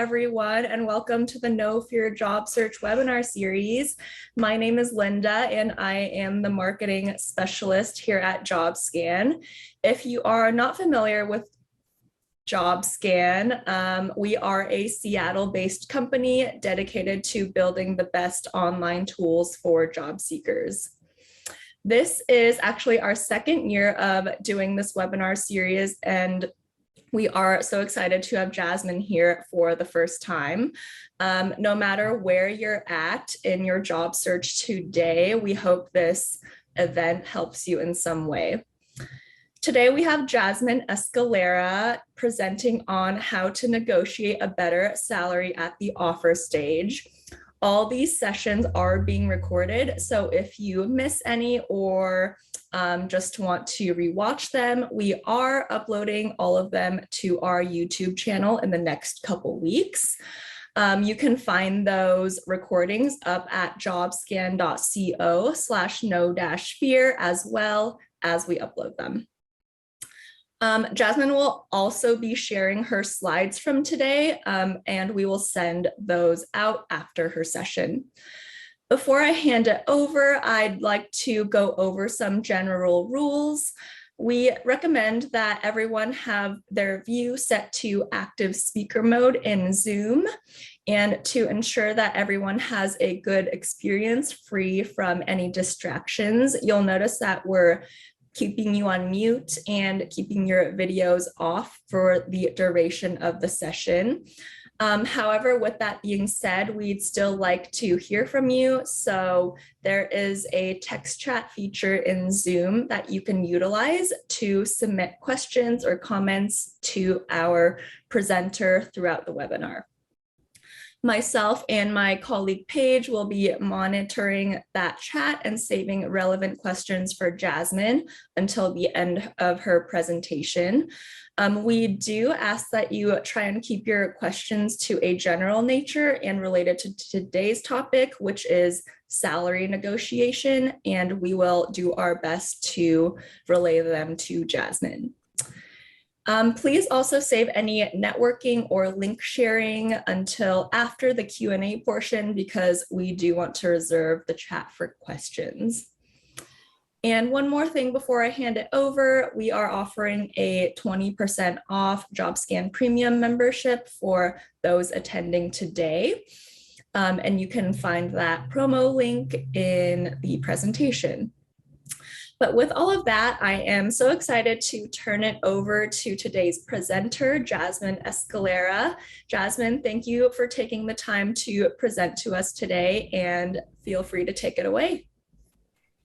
everyone, and welcome to the No Fear Job Search webinar series. My name is Linda, and I am the marketing specialist here at Jobscan. If you are not familiar with Jobscan, we are a Seattle-based company dedicated to building the best online tools for job seekers. This is actually our second year of doing this webinar series, and we are so excited to have Jasmine here for the first time. No matter where you're at in your job search today, we hope this event helps you in some way. Today, we have Jasmine Escalera presenting on how to negotiate a better salary at the offer stage. All these sessions are being recorded, so if you miss any or just want to rewatch them, we are uploading all of them to our YouTube channel in the next couple weeks. You can find those recordings up at jobscan.co/no-fear as well as we upload them. Jasmine will also be sharing her slides from today, and we will send those out after her session. Before I hand it over, I'd like to go over some general rules. We recommend that everyone have their view set to active speaker mode in Zoom, and to ensure that everyone has a good experience free from any distractions. You'll notice that we're keeping you on mute and keeping your videos off for the duration of the session. However, with that being said, we'd still like to hear from you. So there is a text chat feature in Zoom that you can utilize to submit questions or comments to our presenter throughout the webinar. Myself and my colleague Paige will be monitoring that chat and saving relevant questions for Jasmine until the end of her presentation. We do ask that you try and keep your questions to a general nature and related to today's topic, which is salary negotiation, and we will do our best to relay them to Jasmine. Please also save any networking or link sharing until after the Q&A portion, because we do want to reserve the chat for questions. And one more thing before I hand it over, we are offering a 20% off Jobscan Premium membership for those attending today. And you can find that promo link in the presentation. But with all of that, I am so excited to turn it over to today's presenter, Jasmine Escalera. Jasmine, thank you for taking the time to present to us today, and feel free to take it away.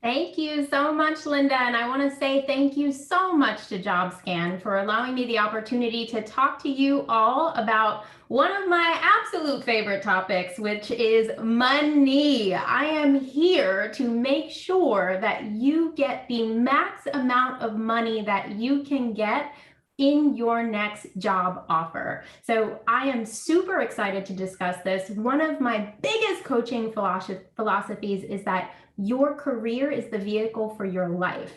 Thank you so much, Linda. And I want to say thank you so much to Jobscan for allowing me the opportunity to talk to you all about one of my absolute favorite topics, which is money. I am here to make sure that you get the max amount of money that you can get in your next job offer. So I am super excited to discuss this. One of my biggest coaching philosophies is that your career is the vehicle for your life,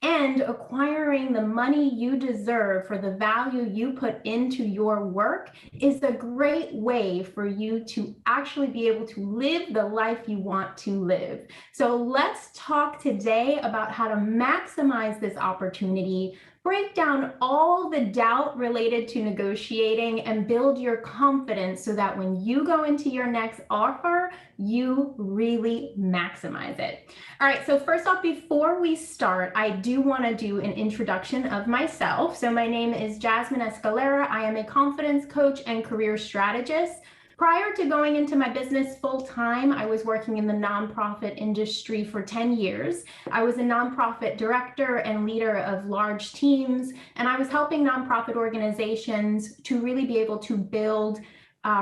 and acquiring the money you deserve for the value you put into your work is a great way for you to actually be able to live the life you want to live. So let's talk today about how to maximize this opportunity, break down all the doubt related to negotiating, and build your confidence so that when you go into your next offer, you really maximize it. All right, so first off, before we start, I do want to do an introduction of myself. So my name is Jasmine Escalera. I am a confidence coach and career strategist. Prior to going into my business full-time, I was working in the nonprofit industry for 10 years. I was a nonprofit director and leader of large teams, and I was helping nonprofit organizations to really be able to build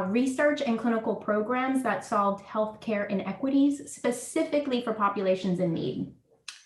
research and clinical programs that solved healthcare inequities, specifically for populations in need.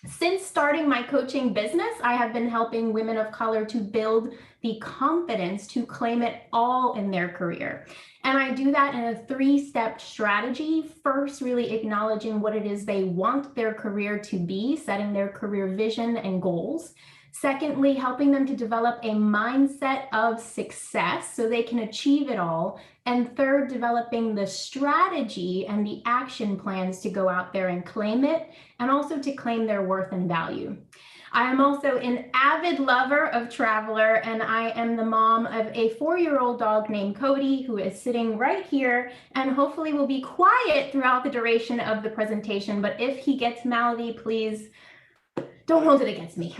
Since starting my coaching business, I have been helping women of color to build the confidence to claim it all in their career. And I do that in a 3-step strategy. First, really acknowledging what it is they want their career to be, setting their career vision and goals. Secondly, helping them to develop a mindset of success so they can achieve it all. And third, developing the strategy and the action plans to go out there and claim it, and also to claim their worth and value. I am also an avid lover of Traveler, and I am the mom of a 4-year-old dog named Cody, who is sitting right here and hopefully will be quiet throughout the duration of the presentation. But if he gets mouthy, please don't hold it against me.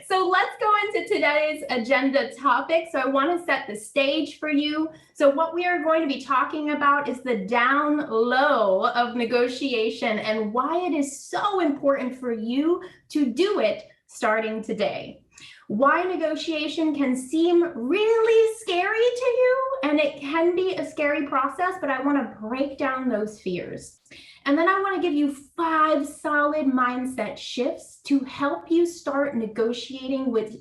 So let's go into today's agenda topic. So I want to set the stage for you. So what we are going to be talking about is the down low of negotiation and why it is so important for you to do it starting today. Why negotiation can seem really scary to you, and it can be a scary process, but I want to break down those fears. And then I want to give you 5 solid mindset shifts to help you start negotiating with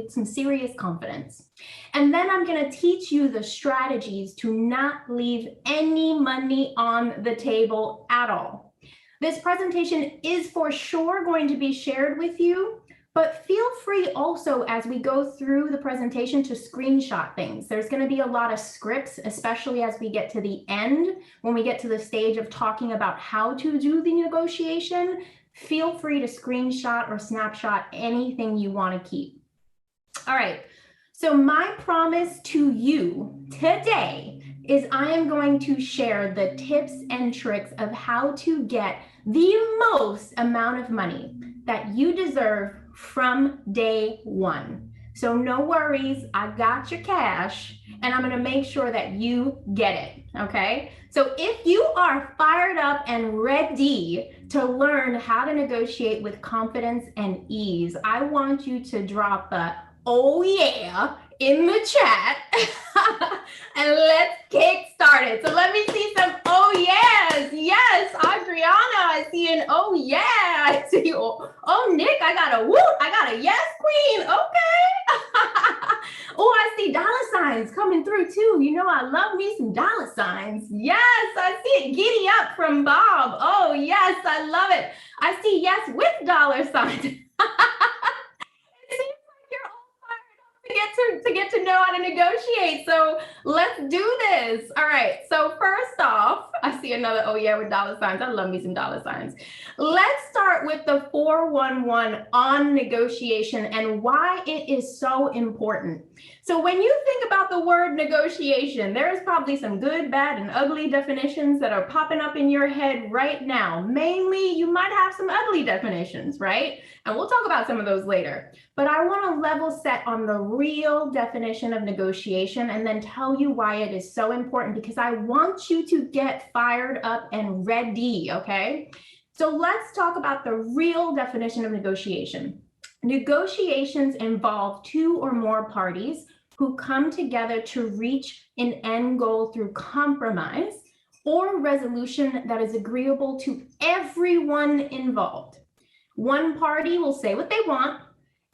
some serious confidence. And then I'm going to teach you the strategies to not leave any money on the table at all. This presentation is for sure going to be shared with you, but feel free also as we go through the presentation to screenshot things. There's going to be a lot of scripts, especially as we get to the end, when we get to the stage of talking about how to do the negotiation. Feel free to screenshot or snapshot anything you want to keep. All right, so my promise to you today is I am going to share the tips and tricks of how to get the most amount of money that you deserve from day one. So no worries, I got your cash, and I'm going to make sure that you get it, okay? So if you are fired up and ready to learn how to negotiate with confidence and ease, I want you to drop a "oh yeah" in the chat and let's get started. So let me see some "oh yes." Yes, Adriana, I see an "oh yeah." I see, oh Nick, I got a "woo." I got a "yes queen." Okay. Oh, I see dollar signs coming through too. You know, I love me some dollar signs. Yes, I see it. Giddy up from Bob. Oh yes, I love it. I see yes with dollar signs. To get to know how to negotiate. So let's do this. All right. So first off, I see another "oh yeah" with dollar signs. I love me some dollar signs. Let's start with the 411 on negotiation and why it is so important. So when you think about the word negotiation, there's probably some good, bad, and ugly definitions that are popping up in your head right now. Mainly, you might have some ugly definitions, right? And we'll talk about some of those later. But I want to level set on the real definition of negotiation and then tell you why it is so important, because I want you to get fired up and ready, okay? So let's talk about the real definition of negotiation. Negotiations involve 2 or more parties who come together to reach an end goal through compromise or resolution that is agreeable to everyone involved. One party will say what they want,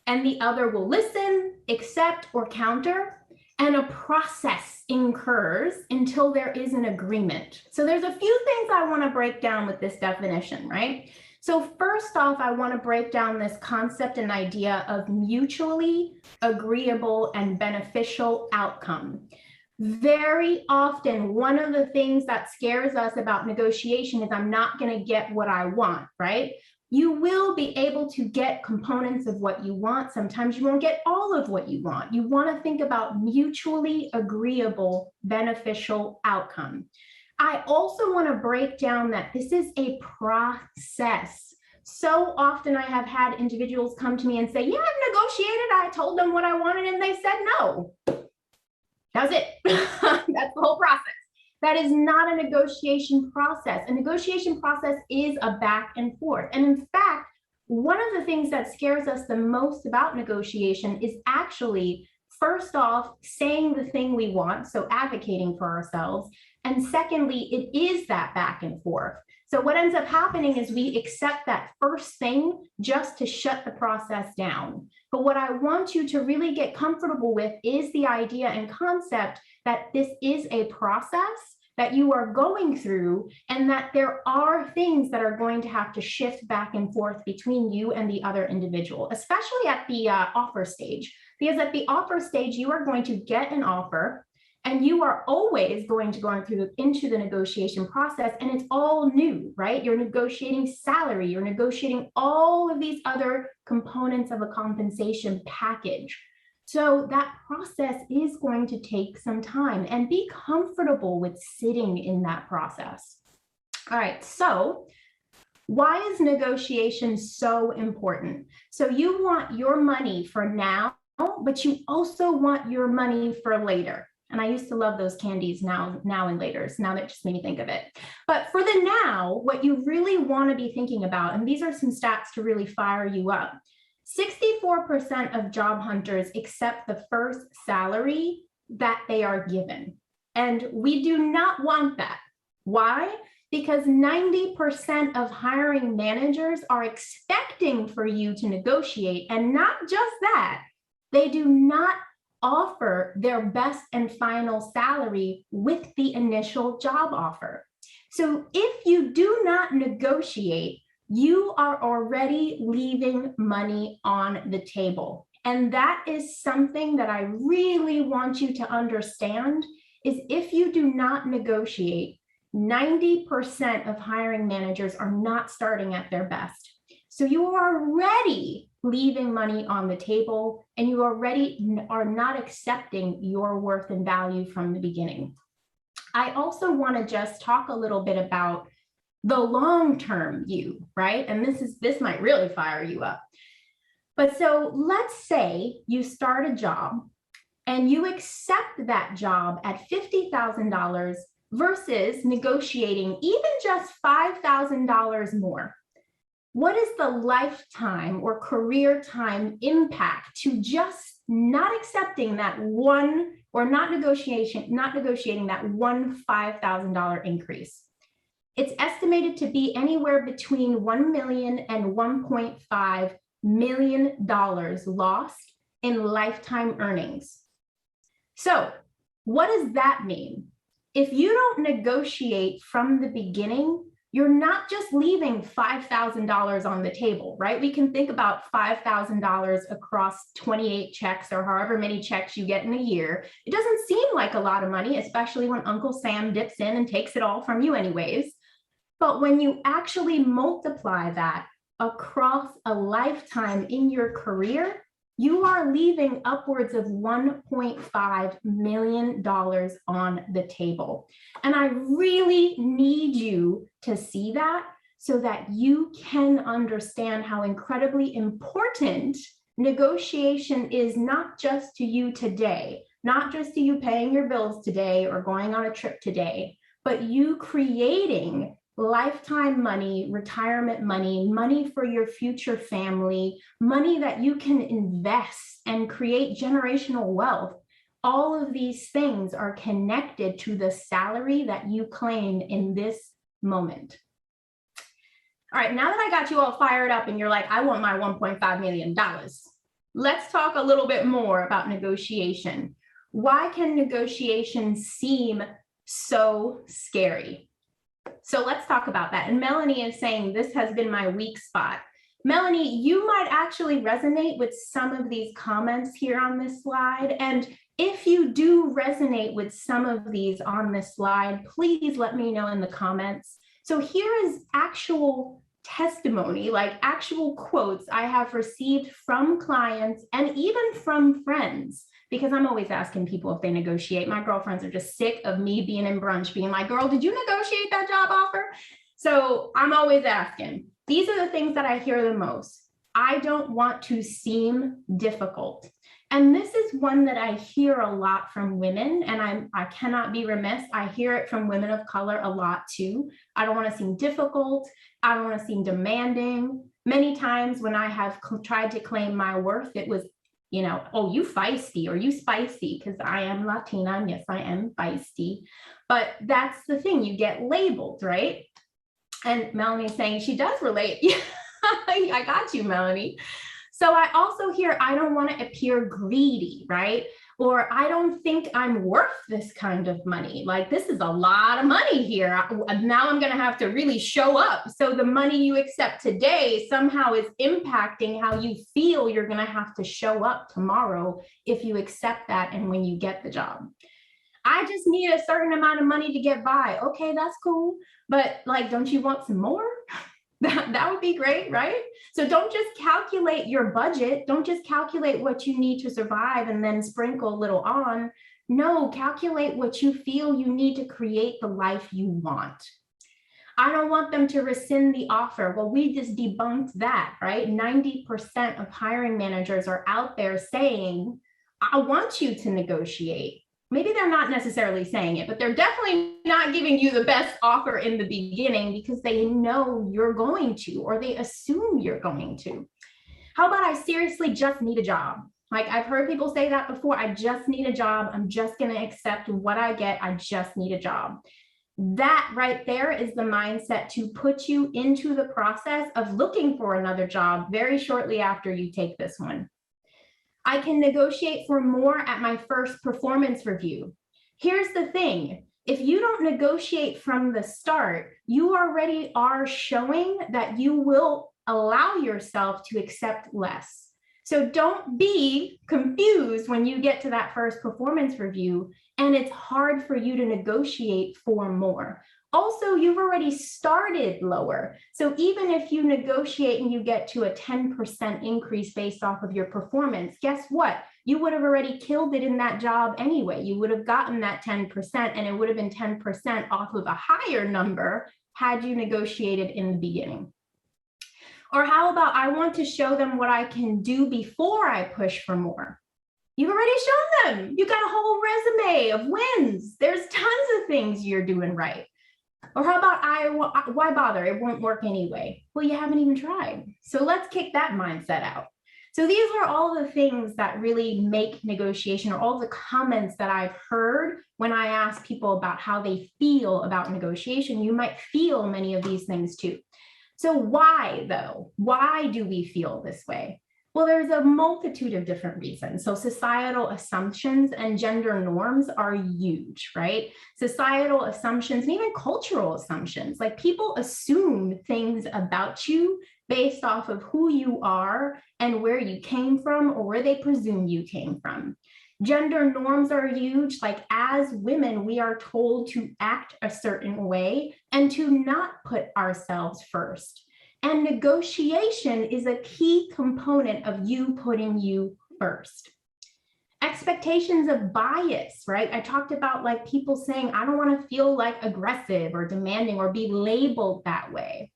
and the other will listen, accept, or counter, and a process incurs until there is an agreement. So there's a few things I want to break down with this definition, right? So first off, I want to break down this concept and idea of mutually agreeable and beneficial outcome. Very often, one of the things that scares us about negotiation is I'm not going to get what I want, right? You will be able to get components of what you want. Sometimes you won't get all of what you want. You want to think about mutually agreeable, beneficial outcome. I also want to break down that this is a process. So often I have had individuals come to me and say, yeah, I've negotiated. I told them what I wanted and they said no. That's it. That's the whole process. That is not a negotiation process. A negotiation process is a back and forth. And in fact, one of the things that scares us the most about negotiation is actually, first off, saying the thing we want, so advocating for ourselves. And secondly, it is that back and forth. So what ends up happening is we accept that first thing just to shut the process down. But what I want you to really get comfortable with is the idea and concept that this is a process that you are going through, and that there are things that are going to have to shift back and forth between you and the other individual, especially at the offer stage. Because at the offer stage, you are going to get an offer, and you are always going to go into the negotiation process, and it's all new, right? You're negotiating salary, you're negotiating all of these other components of a compensation package. So that process is going to take some time, and be comfortable with sitting in that process. All right, so why is negotiation so important? So you want your money for now, but you also want your money for later. And I used to love those candies, now and laters. Now that just made me think of it. But for the now, what you really want to be thinking about, and these are some stats to really fire you up. 64% of job hunters accept the first salary that they are given. And we do not want that. Why? Because 90% of hiring managers are expecting for you to negotiate, and not just that, they do not offer their best and final salary with the initial job offer. So if you do not negotiate, you are already leaving money on the table. And that is something that I really want you to understand, is if you do not negotiate, 90% of hiring managers are not starting at their best. So you are already leaving money on the table, and you already are not accepting your worth and value from the beginning. I also want to just talk a little bit about the long-term view, right? And this might really fire you up. But so let's say you start a job and you accept that job at $50,000 versus negotiating even just $5,000 more. What is the lifetime or career time impact to just not accepting that one, or not negotiating that one $5,000 increase? It's estimated to be anywhere between $1 million and $1.5 million lost in lifetime earnings. So what does that mean? If you don't negotiate from the beginning, you're not just leaving $5,000 on the table, right? We can think about $5,000 across 28 checks, or however many checks you get in a year. It doesn't seem like a lot of money, especially when Uncle Sam dips in and takes it all from you anyways. But when you actually multiply that across a lifetime in your career, you are leaving upwards of $1.5 million on the table. And I really need you to see that, so that you can understand how incredibly important negotiation is, not just to you today, not just to you paying your bills today or going on a trip today, but you creating lifetime money, retirement money, money for your future family, money that you can invest and create generational wealth. All of these things are connected to the salary that you claim in this moment. All right, now that I got you all fired up and you're like, I want my $1.5 million, let's talk a little bit more about negotiation. Why can negotiation seem so scary? So let's talk about that. And Melanie is saying this has been my weak spot. Melanie, you might actually resonate with some of these comments here on this slide. And if you do resonate with some of these on this slide, please let me know in the comments. So here is actual testimony, like actual quotes I have received from clients and even from friends, because I'm always asking people if they negotiate. My girlfriends are just sick of me being in brunch being like, girl, did you negotiate that job offer? So I'm always asking. These are the things that I hear the most. I don't want to seem difficult. And this is one that I hear a lot from women, and I cannot be remiss. I hear it from women of color a lot too. I don't want to seem difficult. I don't want to seem demanding. Many times when I have tried to claim my worth, it was, you know, oh, you feisty or you spicy, because I am Latina, and yes, I am feisty. But that's the thing, you get labeled, right? And Melanie's saying she does relate. I got you, Melanie. So I also hear, I don't want to appear greedy, right? Or I don't think I'm worth this kind of money. Like, this is a lot of money here. Now I'm going to have to really show up. So the money you accept today somehow is impacting how you feel you're going to have to show up tomorrow if you accept that and when you get the job. I just need a certain amount of money to get by. Okay, that's cool. But like, don't you want some more? That would be great, right? So don't just calculate your budget. Don't just calculate what you need to survive and then sprinkle a little on. No, calculate what you feel you need to create the life you want. I don't want them to rescind the offer. Well, we just debunked that, right? 90% of hiring managers are out there saying, I want you to negotiate. Maybe they're not necessarily saying it, but they're definitely not giving you the best offer in the beginning because they know you're going to, or they assume you're going to. How about I seriously just need a job? Like, I've heard people say that before. I just need a job. I'm just going to accept what I get. I just need a job. That right there is the mindset to put you into the process of looking for another job very shortly after you take this one. I can negotiate for more at my first performance review. Here's the thing. If you don't negotiate from the start, you already are showing that you will allow yourself to accept less. So don't be confused when you get to that first performance review and it's hard for you to negotiate for more. Also, you've already started lower. So even if you negotiate and you get to a 10% increase based off of your performance, guess what? You would have already killed it in that job anyway. You would have gotten that 10% and it would have been 10% off of a higher number had you negotiated in the beginning. Or how about I want to show them what I can do before I push for more? You've already shown them. You got a whole resume of wins. There's tons of things you're doing right. Or how about why bother? It won't work anyway. Well, you haven't even tried. So let's kick that mindset out. So these are all the things that really make negotiation, or all the comments that I've heard when I ask people about how they feel about negotiation. You might feel many of these things too. So why though? Why do we feel this way? Well, there's a multitude of different reasons. So societal assumptions and gender norms are huge, right? Societal assumptions and even cultural assumptions, like people assume things about you based off of who you are and where you came from, or where they presume you came from. Gender norms are huge. Like, as women, we are told to act a certain way and to not put ourselves first. And negotiation is a key component of you putting you first. Expectations of bias, right? I talked about like people saying, I don't want to feel like aggressive or demanding or be labeled that way.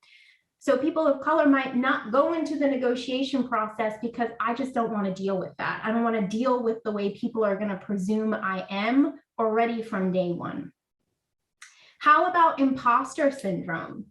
So people of color might not go into the negotiation process because I just don't want to deal with that. I don't want to deal with the way people are going to presume I am already from day one. How about imposter syndrome?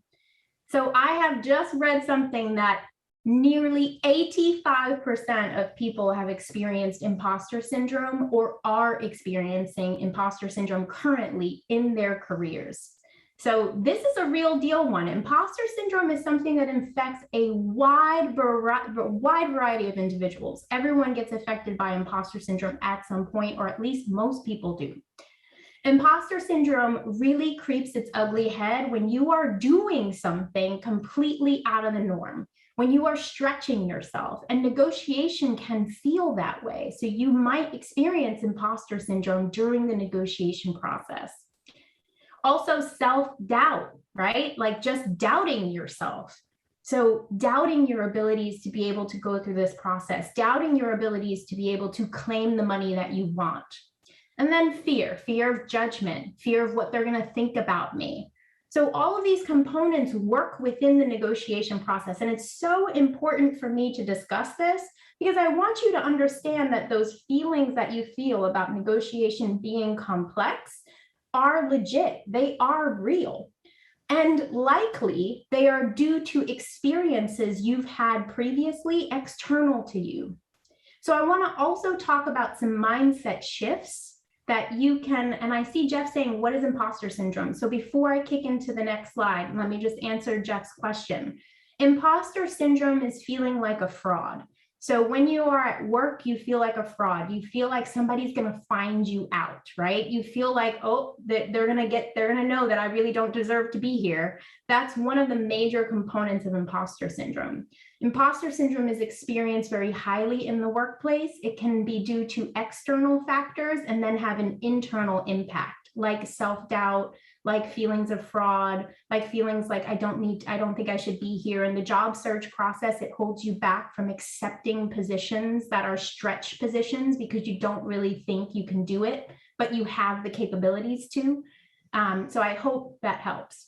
So I have just read something that nearly 85% of people have experienced imposter syndrome or are experiencing imposter syndrome currently in their careers. So this is a real deal one. Imposter syndrome is something that infects a wide variety of individuals. Everyone gets affected by imposter syndrome at some point, or at least most people do. Imposter syndrome really creeps its ugly head when you are doing something completely out of the norm, when you are stretching yourself, and negotiation can feel that way. So you might experience imposter syndrome during the negotiation process. Also, self-doubt, right? Like just doubting yourself. So doubting your abilities to be able to go through this process, doubting your abilities to be able to claim the money that you want. And then fear of judgment, fear of what they're going to think about me. So all of these components work within the negotiation process. And it's so important for me to discuss this because I want you to understand that those feelings that you feel about negotiation being complex are legit. They are real. And likely they are due to experiences you've had previously external to you. So I want to also talk about some mindset shifts that you can, and I see Jeff saying, what is imposter syndrome? So before I kick into the next slide, let me just answer Jeff's question. Imposter syndrome is feeling like a fraud. So when you are at work, you feel like a fraud. You feel like somebody's going to find you out, right? You feel like, oh, they're going to know that I really don't deserve to be here. That's one of the major components of imposter syndrome. Imposter syndrome is experienced very highly in the workplace. It can be due to external factors and then have an internal impact, like self-doubt, like feelings of fraud, like feelings like I don't think I should be here. In the job search process, it holds you back from accepting positions that are stretch positions because you don't really think you can do it, but you have the capabilities to. So I hope that helps.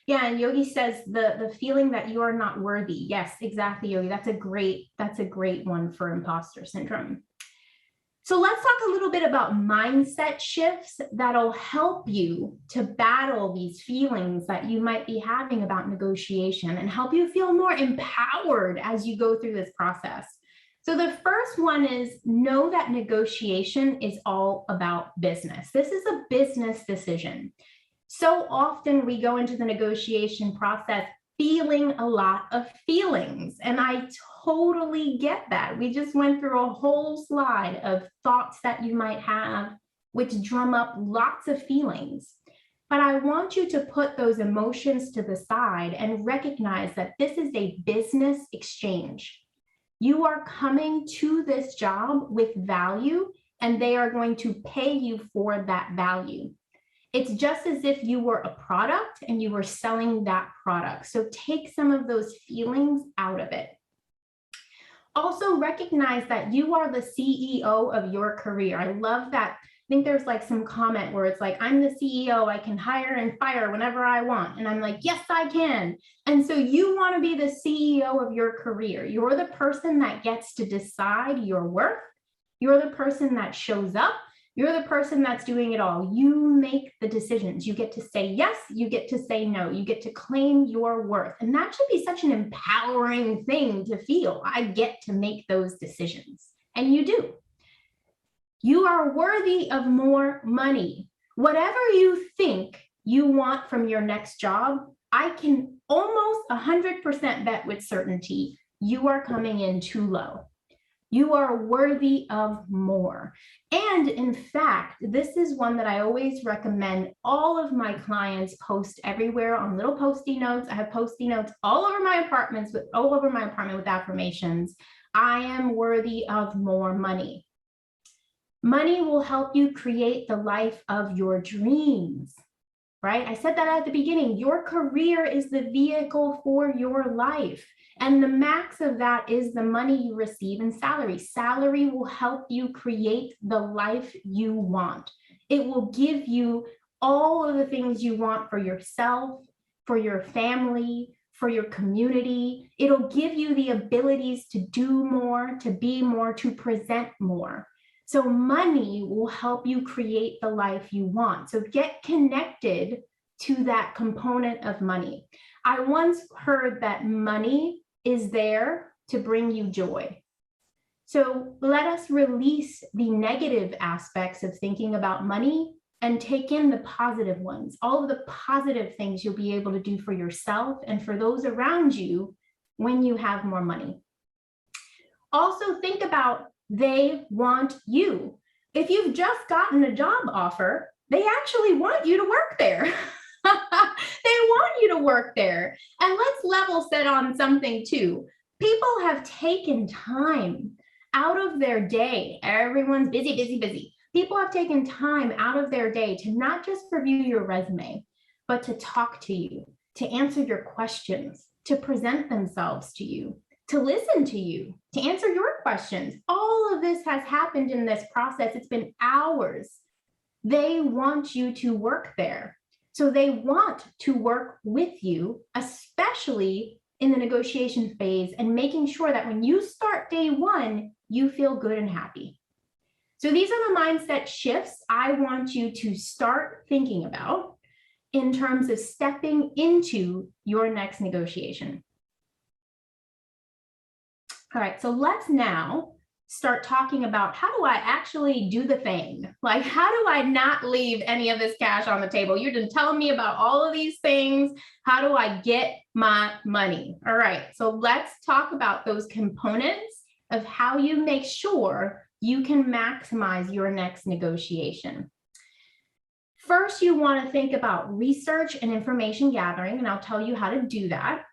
Yeah, and Yogi says the feeling that you are not worthy. Yes, exactly, Yogi. That's a great one for imposter syndrome. So let's talk a little bit about mindset shifts that'll help you to battle these feelings that you might be having about negotiation and help you feel more empowered as you go through this process. So the first one is know that negotiation is all about business. This is a business decision. So often we go into the negotiation process feeling a lot of feelings, and I totally get that. We just went through a whole slide of thoughts that you might have, which drum up lots of feelings. But I want you to put those emotions to the side and recognize that this is a business exchange. You are coming to this job with value, and they are going to pay you for that value. It's just as if you were a product and you were selling that product. So take some of those feelings out of it. Also recognize that you are the CEO of your career. I love that. I think there's like some comment where it's like, I'm the CEO, I can hire and fire whenever I want. And I'm like, yes, I can. And so you want to be the CEO of your career. You're the person that gets to decide your worth. You're the person that shows up. You're the person that's doing it all. You make the decisions. You get to say yes, you get to say no, you get to claim your worth. And that should be such an empowering thing to feel. I get to make those decisions. And you do. You are worthy of more money. Whatever you think you want from your next job, I can almost 100% bet with certainty you are coming in too low. You are worthy of more. And in fact, this is one that I always recommend all of my clients post everywhere on little Post-it notes. I have Post-it notes all over my apartment with affirmations. I am worthy of more money. Money will help you create the life of your dreams, right? I said that at the beginning. Your career is the vehicle for your life. And the max of that is the money you receive in salary. Salary will help you create the life you want. It will give you all of the things you want for yourself, for your family, for your community. It'll give you the abilities to do more, to be more, to present more. So money will help you create the life you want. So get connected to that component of money. I once heard that money is there to bring you joy. So let us release the negative aspects of thinking about money and take in the positive ones, all of the positive things you'll be able to do for yourself and for those around you when you have more money. Also think about they want you. If you've just gotten a job offer, they actually want you to work there. They want you to work there. And let's level set on something too. People have taken time out of their day. Everyone's busy, busy, busy. People have taken time out of their day to not just review your resume, but to talk to you, to answer your questions, to present themselves to you, to listen to you, to answer your questions. All of this has happened in this process. It's been hours. They want you to work there. So they want to work with you, especially in the negotiation phase, and making sure that when you start day one, you feel good and happy. So these are the mindset shifts I want you to start thinking about in terms of stepping into your next negotiation. All right, so let's now start talking about, how do I actually do the thing? Like, how do I not leave any of this cash on the table? You've been telling me about all of these things. How do I get my money? All right, so let's talk about those components of how you make sure you can maximize your next negotiation. First, you want to think about research and information gathering, and I'll tell you how to do that.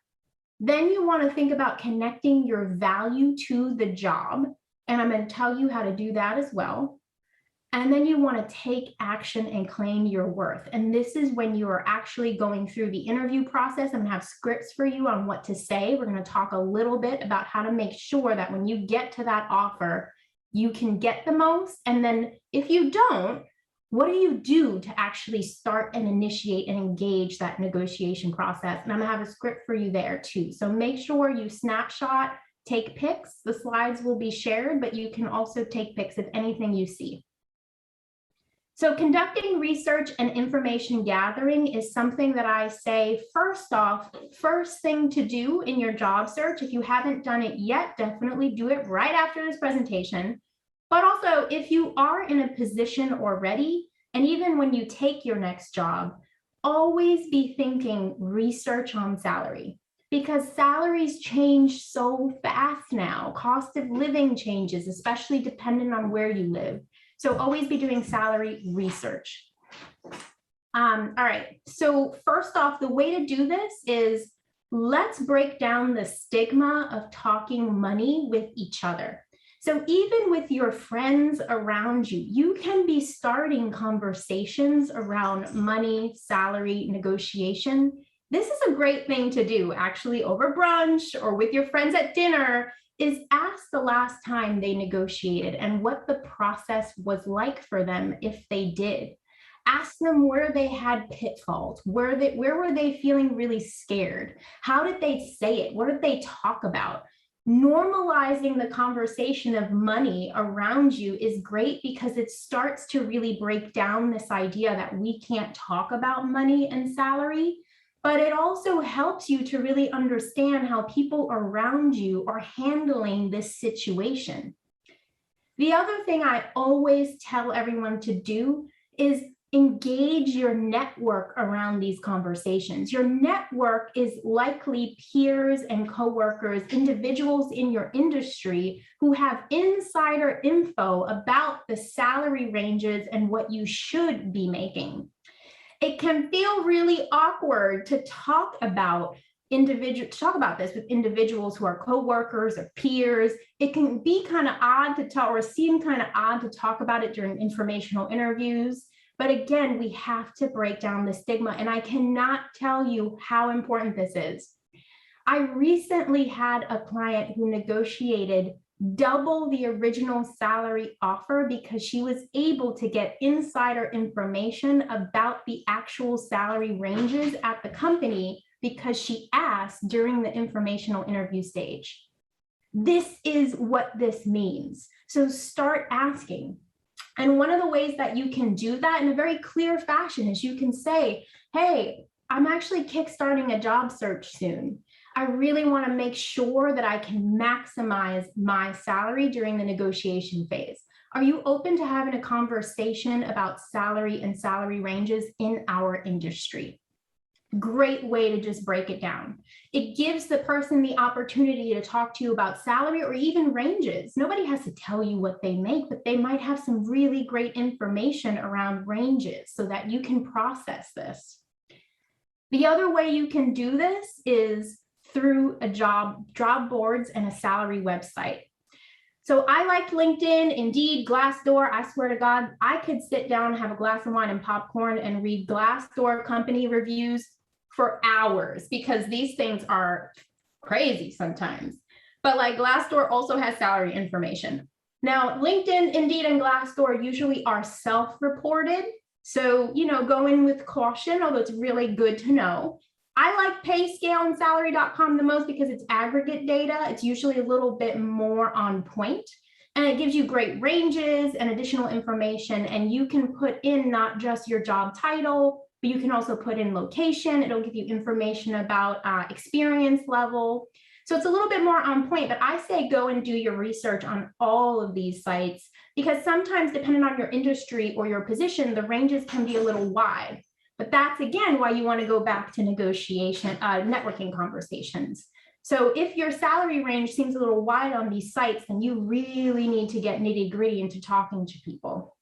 Then you want to think about connecting your value to the job, and I'm going to tell you how to do that as well. And then you want to take action and claim your worth. And this is when you are actually going through the interview process. I'm going to have scripts for you on what to say. We're going to talk a little bit about how to make sure that when you get to that offer, you can get the most. And then if you don't, what do you do to actually start and initiate and engage that negotiation process? And I'm going to have a script for you there too. So make sure you snapshot, take pics. The slides will be shared, but you can also take pics of anything you see. So conducting research and information gathering is something that I say, first off, first thing to do in your job search. If you haven't done it yet, definitely do it right after this presentation. But also, if you are in a position already, and even when you take your next job, always be thinking research on salary, because salaries change so fast now. Cost of living changes, especially depending on where you live. So always be doing salary research. All right, so first off, the way to do this is let's break down the stigma of talking money with each other. So even with your friends around you, you can be starting conversations around money, salary, negotiation. This is a great thing to do actually over brunch or with your friends at dinner, is ask the last time they negotiated and what the process was like for them if they did. Ask them where they had pitfalls, where were they feeling really scared? How did they say it? What did they talk about? Normalizing the conversation of money around you is great because it starts to really break down this idea that we can't talk about money and salary. But it also helps you to really understand how people around you are handling this situation. The other thing I always tell everyone to do is engage your network around these conversations. Your network is likely peers and coworkers, individuals in your industry who have insider info about the salary ranges and what you should be making. It can feel really awkward to talk about this with individuals who are coworkers or peers. It can be kind of odd to talk or seem kind of odd to talk about it during informational interviews. But again, we have to break down the stigma, and I cannot tell you how important this is. I recently had a client who negotiated double the original salary offer because she was able to get insider information about the actual salary ranges at the company because she asked during the informational interview stage. This is what this means. So start asking. And one of the ways that you can do that in a very clear fashion is you can say, hey, I'm actually kickstarting a job search soon. I really want to make sure that I can maximize my salary during the negotiation phase. Are you open to having a conversation about salary and salary ranges in our industry? Great way to just break it down. It gives the person the opportunity to talk to you about salary or even ranges. Nobody has to tell you what they make, but they might have some really great information around ranges so that you can process this. The other way you can do this is through a job boards and a salary website. So I like LinkedIn, Indeed, Glassdoor. I swear to God, I could sit down and have a glass of wine and popcorn and read Glassdoor company reviews for hours because these things are crazy sometimes. But like Glassdoor also has salary information. Now, LinkedIn, Indeed, and Glassdoor usually are self-reported. So, go in with caution, although it's really good to know. I like PayScale and salary.com the most because it's aggregate data. It's usually a little bit more on point, and it gives you great ranges and additional information. And you can put in not just your job title, but you can also put in location. It'll give you information about experience level. So it's a little bit more on point, but I say go and do your research on all of these sites, because sometimes depending on your industry or your position, the ranges can be a little wide. But that's, again, why you want to go back to negotiation, networking conversations. So if your salary range seems a little wide on these sites, then you really need to get nitty-gritty into talking to people.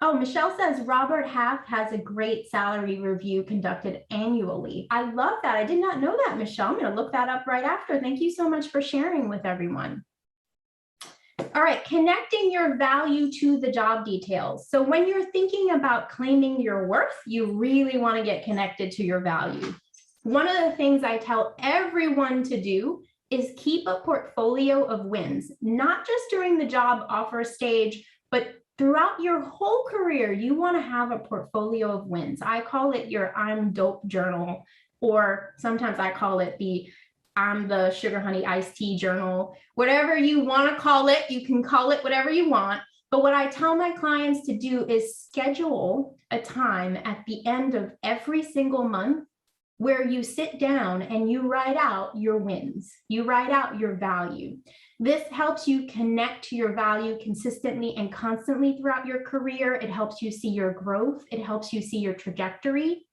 Oh, Michelle says Robert Half has a great salary review conducted annually. I love that. I did not know that, Michelle. I'm going to look that up right after. Thank you so much for sharing with everyone. All right, connecting your value to the job details. So when you're thinking about claiming your worth, you really want to get connected to your value. One of the things I tell everyone to do is keep a portfolio of wins, not just during the job offer stage, but throughout your whole career. You want to have a portfolio of wins. I call it your I'm dope journal, or sometimes I call it the I'm the sugar honey iced tea journal. Whatever you want to call it, you can call it whatever you want. But what I tell my clients to do is schedule a time at the end of every single month where you sit down and you write out your wins. You write out your value. This helps you connect to your value consistently and constantly throughout your career. It helps you see your growth. It helps you see your trajectory.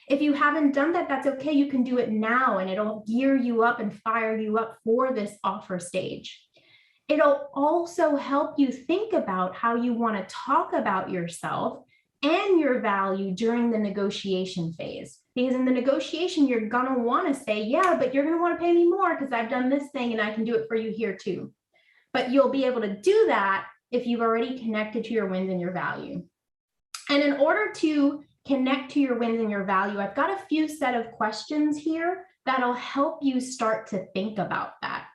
If you haven't done that, that's okay. You can do it now, and it'll gear you up and fire you up for this offer stage. It'll also help you think about how you want to talk about yourself and your value during the negotiation phase. Because in the negotiation, you're going to want to say, yeah, but you're going to want to pay me more because I've done this thing and I can do it for you here too. But you'll be able to do that if you've already connected to your wins and your value. And in order to connect to your wins and your value, I've got a few set of questions here that'll help you start to think about that.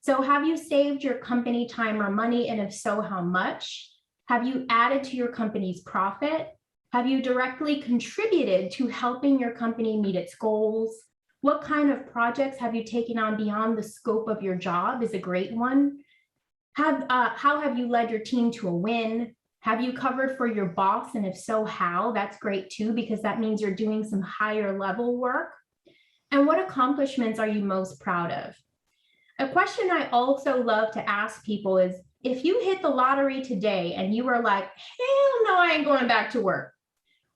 So have you saved your company time or money? And if so, how much? Have you added to your company's profit? Have you directly contributed to helping your company meet its goals? What kind of projects have you taken on beyond the scope of your job is a great one. How have you led your team to a win? Have you covered for your boss? And if so, how? That's great too, because that means you're doing some higher level work. And what accomplishments are you most proud of? A question I also love to ask people is, if you hit the lottery today and you were like, hell no, I ain't going back to work,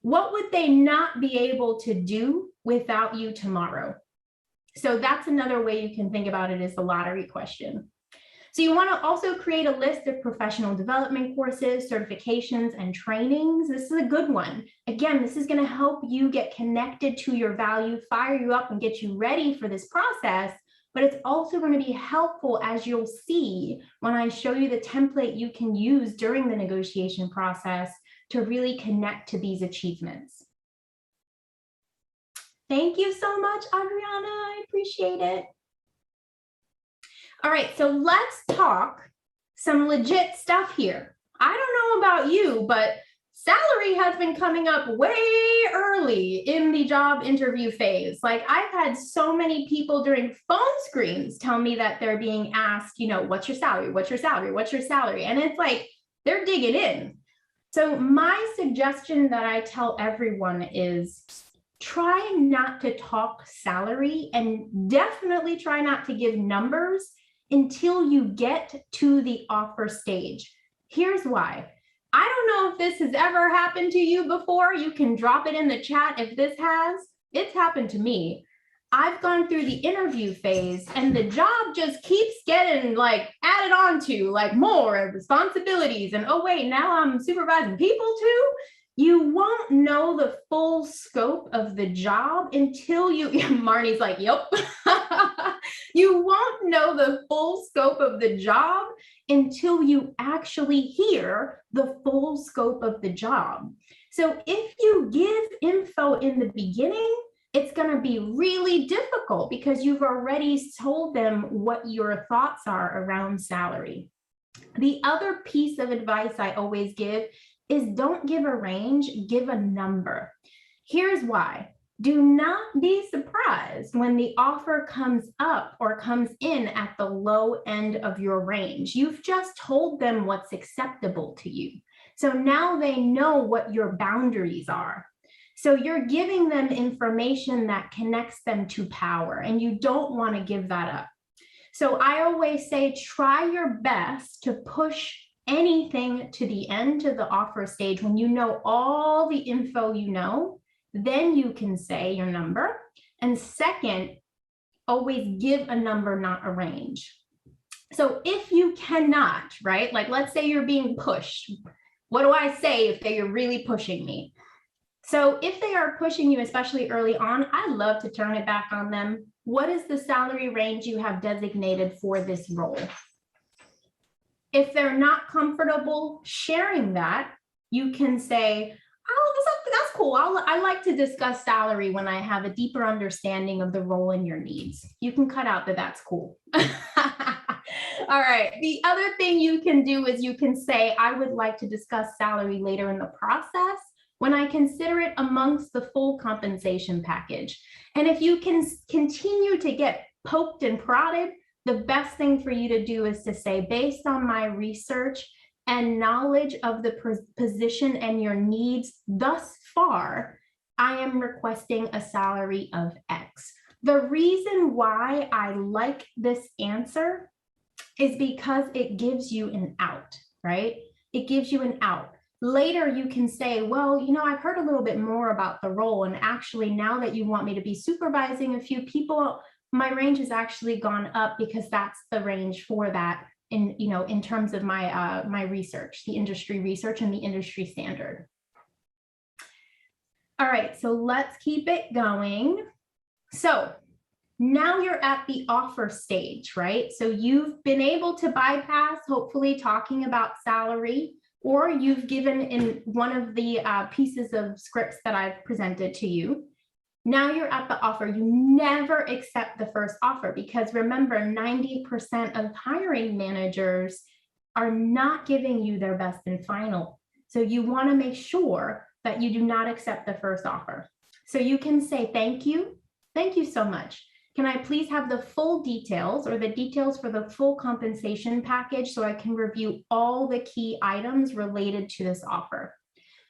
what would they not be able to do without you tomorrow? So that's another way you can think about it, is the lottery question. So you want to also create a list of professional development courses, certifications, and trainings. This is a good one. Again, this is going to help you get connected to your value, fire you up, and get you ready for this process. But it's also going to be helpful, as you'll see when I show you the template you can use during the negotiation process to really connect to these achievements. Thank you so much, Adriana. I appreciate it. All right, so let's talk some legit stuff here. I don't know about you, but salary has been coming up way early in the job interview phase. Like, I've had so many people during phone screens tell me that they're being asked, you know, what's your salary? What's your salary? What's your salary? And it's like, they're digging in. So my suggestion that I tell everyone is try not to talk salary, and definitely try not to give numbers until you get to the offer stage. Here's why. I don't know if this has ever happened to you before. You can drop it in the chat if this has. It's happened to me. I've gone through the interview phase and the job just keeps getting like added on to, like more responsibilities. And oh wait, now I'm supervising people too. You won't know the full scope of the job until you, Marnie's like, yep. You won't know the full scope of the job until you actually hear the full scope of the job. So if you give info in the beginning, it's going to be really difficult because you've already told them what your thoughts are around salary. The other piece of advice I always give is don't give a range, give a number. Here's why. Do not be surprised when the offer comes up or comes in at the low end of your range. You've just told them what's acceptable to you. So now they know what your boundaries are. So you're giving them information that connects them to power, and you don't want to give that up. So I always say, try your best to push anything to the end, to the offer stage, when you know all the info you know, then you can say your number. And second, always give a number, not a range. So if you cannot, right, like let's say you're being pushed, what do I say if they are really pushing me? So if they are pushing you, especially early on, I love to turn it back on them. What is the salary range you have designated for this role? If they're not comfortable sharing that, you can say, oh, that's cool. I like to discuss salary when I have a deeper understanding of the role and your needs. You can cut out that that's cool. All right. The other thing you can do is you can say, I would like to discuss salary later in the process when I consider it amongst the full compensation package. And if you can continue to get poked and prodded, the best thing for you to do is to say, based on my research and knowledge of the position and your needs thus far, I am requesting a salary of X. The reason why I like this answer is because it gives you an out, right? It gives you an out. Later, you can say, well, you know, I've heard a little bit more about the role. And actually, now that you want me to be supervising a few people, my range has actually gone up because that's the range for that in terms of my my research, the industry research and the industry standard. All right, so let's keep it going. So now you're at the offer stage, right? So you've been able to bypass, hopefully, talking about salary, or you've given in one of the pieces of scripts that I've presented to you. Now you're at the offer. You never accept the first offer because remember, 90% of hiring managers are not giving you their best and final. So you want to make sure that you do not accept the first offer. So you can say, thank you so much. Can I please have the full details or the details for the full compensation package so I can review all the key items related to this offer?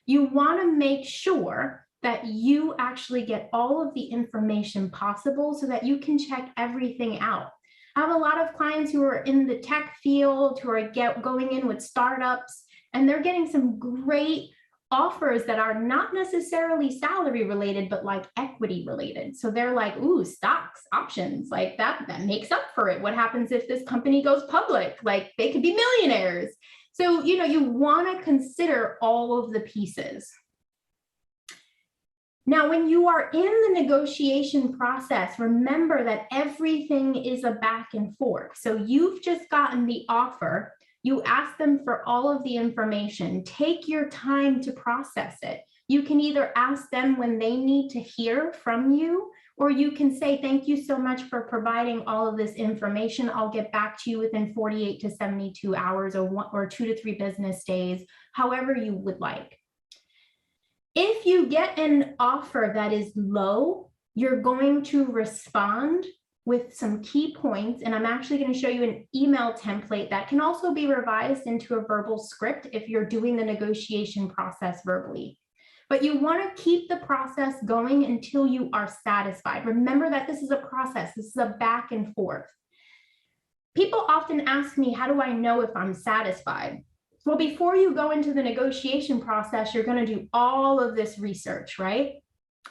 You want to make sure that you actually get all of the information possible so that you can check everything out. I have a lot of clients who are in the tech field, who are going in with startups, and they're getting some great offers that are not necessarily salary related, but like equity related. So they're like, ooh, stocks, options, like that makes up for it. What happens if this company goes public? Like they could be millionaires. So, you know, you want to consider all of the pieces. Now, when you are in the negotiation process, remember that everything is a back and forth. So you've just gotten the offer. You ask them for all of the information. Take your time to process it. You can either ask them when they need to hear from you, or you can say, thank you so much for providing all of this information. I'll get back to you within 48 to 72 hours or 2 to 3 business days, however you would like. If you get an offer that is low, you're going to respond with some key points. And I'm actually going to show you an email template that can also be revised into a verbal script if you're doing the negotiation process verbally. But you want to keep the process going until you are satisfied. Remember that this is a process. This is a back and forth. People often ask me, how do I know if I'm satisfied? Well, before you go into the negotiation process, you're going to do all of this research, right?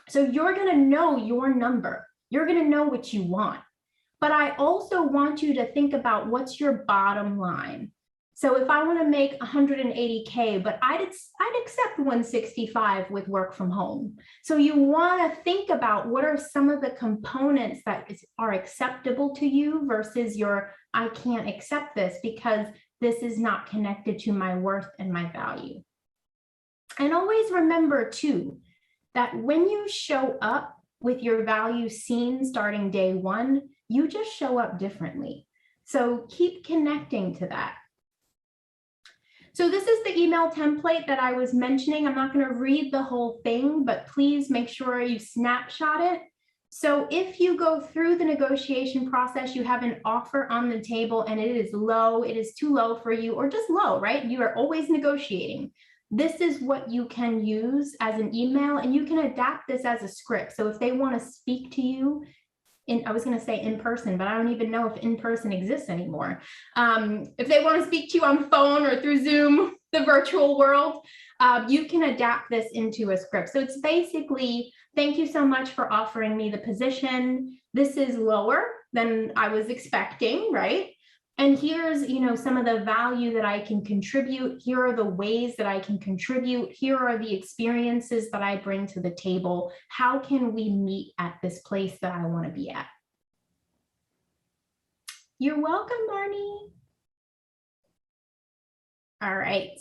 So you're going to know your number. You're going to know what you want. But I also want you to think about what's your bottom line. So if I want to make 180K, but I'd accept 165 with work from home. So you want to think about what are some of the components that are acceptable to you versus your, I can't accept this because this is not connected to my worth and my value. And always remember too, that when you show up with your value seen starting day one, you just show up differently. So keep connecting to that. So this is the email template that I was mentioning. I'm not going to read the whole thing, but please make sure you snapshot it. So if you go through the negotiation process, you have an offer on the table and it is low, it is too low for you, or just low, right? You are always negotiating. this is what you can use as an email, and you can adapt this as a script. So if they want to speak to you I was going to say in person, but I don't even know if in person exists anymore. If they want to speak to you on phone or through Zoom, the virtual world, you can adapt this into a script. So it's basically, thank you so much for offering me the position. This is lower than I was expecting, right? And here's, some of the value that I can contribute. Here are the ways that I can contribute. Here are the experiences that I bring to the table. How can we meet at this place that I want to be at? You're welcome, Marnie. All right.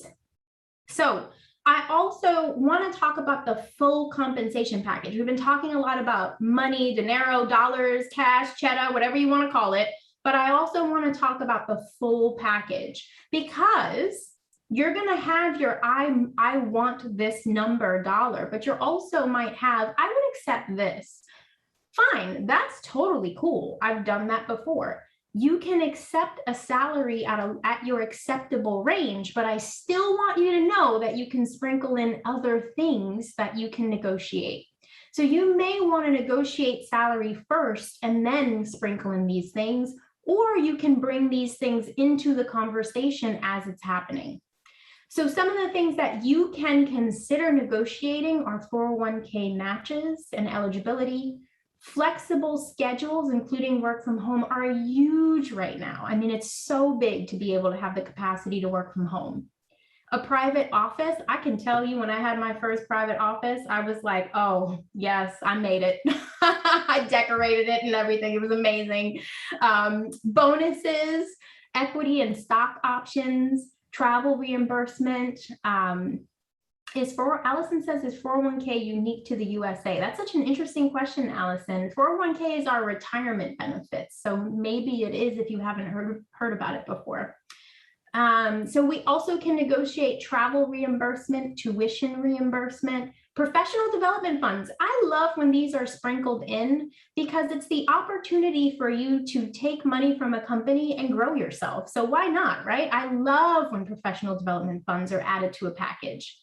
So I also want to talk about the full compensation package. We've been talking a lot about money, dinero, dollars, cash, cheddar, whatever you want to call it. But I also want to talk about the full package, because you're going to have your I want this number dollar, but you're also might have, I would accept this. Fine, that's totally cool. I've done that before. You can accept a salary at your acceptable range, but I still want you to know that you can sprinkle in other things that you can negotiate. So you may want to negotiate salary first and then sprinkle in these things, or you can bring these things into the conversation as it's happening. So some of the things that you can consider negotiating are 401k matches and eligibility. Flexible schedules, including work from home, are huge right now. I mean, it's so big to be able to have the capacity to work from home. A private office, I can tell you, when I had my first private office, I was like, oh, yes, I made it. I decorated it and everything. It was amazing. Bonuses, equity and stock options, travel reimbursement. Allison says, is 401k unique to the USA? That's such an interesting question, Allison. 401k is our retirement benefits. So maybe it is if you haven't heard about it before. So we also can negotiate travel reimbursement, tuition reimbursement, professional development funds. I love when these are sprinkled in, because it's the opportunity for you to take money from a company and grow yourself. So why not, right? I love when professional development funds are added to a package.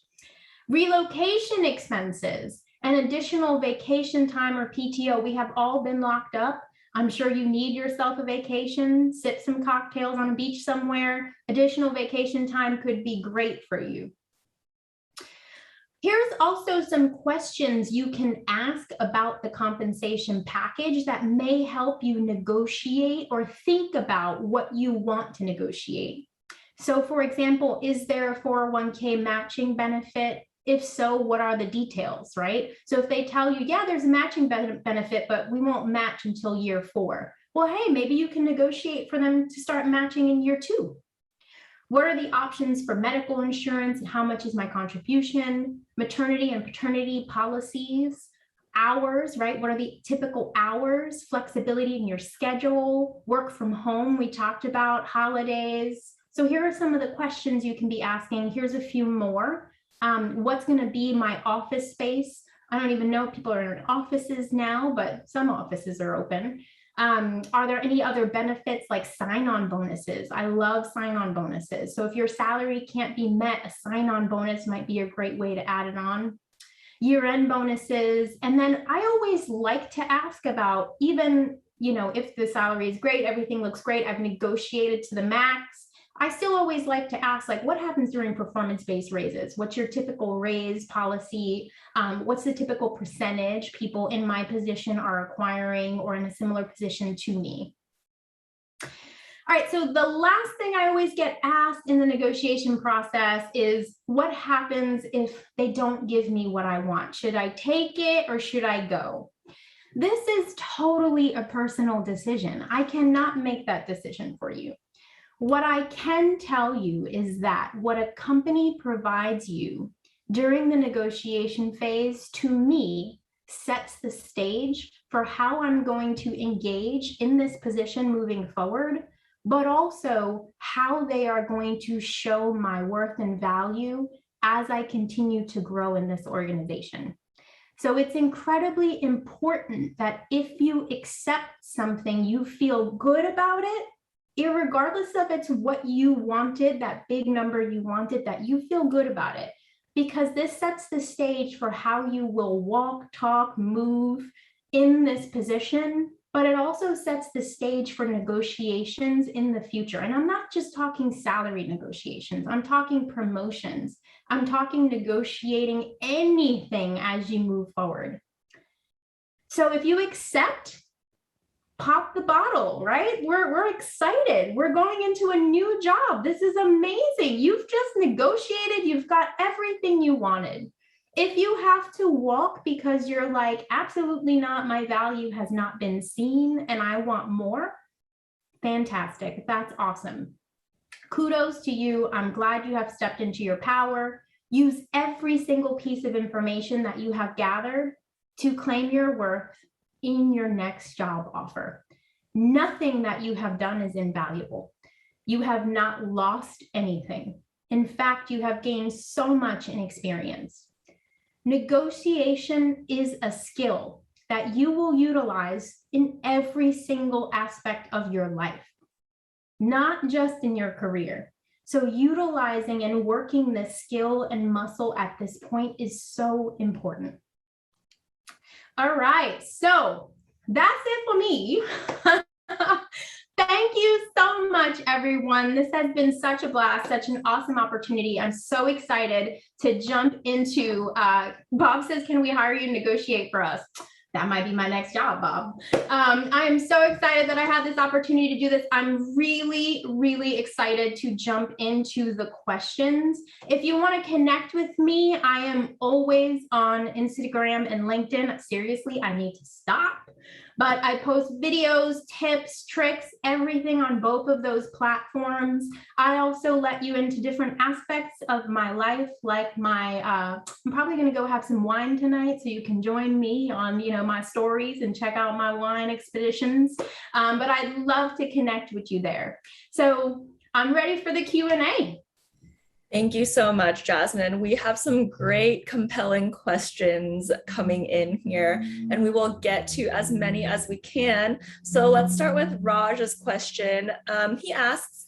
Relocation expenses and additional vacation time or PTO. We have all been locked up. I'm sure you need yourself a vacation, sip some cocktails on a beach somewhere. Additional vacation time could be great for you. Here's also some questions you can ask about the compensation package that may help you negotiate or think about what you want to negotiate. So for example, is there a 401k matching benefit? If so, what are the details, right? So if they tell you, yeah, there's a matching benefit, but we won't match until year 4. Well, hey, maybe you can negotiate for them to start matching in year 2. What are the options for medical insurance and how much is my contribution? Maternity and paternity policies, hours, right? What are the typical hours? Flexibility in your schedule, work from home, we talked about, holidays. So here are some of the questions you can be asking. Here's a few more. What's going to be my office space? I don't even know if people are in offices now, but some offices are open. Are there any other benefits like sign-on bonuses? I love sign-on bonuses. So if your salary can't be met, a sign-on bonus might be a great way to add it on. Year-end bonuses. And then I always like to ask about, even, if the salary is great, everything looks great, I've negotiated to the max. I still always like to ask, what happens during performance-based raises? What's your typical raise policy? What's the typical percentage people in my position are acquiring or in a similar position to me? All right, so the last thing I always get asked in the negotiation process is, what happens if they don't give me what I want? Should I take it or should I go? This is totally a personal decision. I cannot make that decision for you. What I can tell you is that what a company provides you during the negotiation phase, to me, sets the stage for how I'm going to engage in this position moving forward, but also how they are going to show my worth and value as I continue to grow in this organization. So it's incredibly important that if you accept something, you feel good about it, irregardless of it's what you wanted, that big number you wanted, that you feel good about it. because this sets the stage for how you will walk, talk, move in this position, but it also sets the stage for negotiations in the future. And I'm not just talking salary negotiations, I'm talking promotions. I'm talking negotiating anything as you move forward. So if you accept, pop the bottle, right? We're excited. We're going into a new job. This is amazing. You've just negotiated. You've got everything you wanted. If you have to walk because you're like, absolutely not, my value has not been seen and I want more, fantastic. That's awesome. Kudos to you. I'm glad you have stepped into your power. Use every single piece of information that you have gathered to claim your worth in your next job offer. Nothing that you have done is invaluable. You have not lost anything. In fact, you have gained so much in experience. Negotiation is a skill that you will utilize in every single aspect of your life, not just in your career. So utilizing and working this skill and muscle at this point is so important. All right, so that's it for me. Thank you so much, everyone. This has been such a blast, such an awesome opportunity. I'm so excited to jump into, Bob says, can we hire you to negotiate for us? That might be my next job, Bob. I am so excited that I had this opportunity to do this. I'm really, really excited to jump into the questions. If you want to connect with me, I am always on Instagram and LinkedIn. Seriously, I need to stop. But I post videos, tips, tricks, everything on both of those platforms. I also let you into different aspects of my life, like my, I'm probably gonna go have some wine tonight, so you can join me on, my stories and check out my wine expeditions. But I'd love to connect with you there. So I'm ready for the Q&A. Thank you so much, Jasmine. We have some great, compelling questions coming in here, and we will get to as many as we can. So let's start with Raj's question. He asks,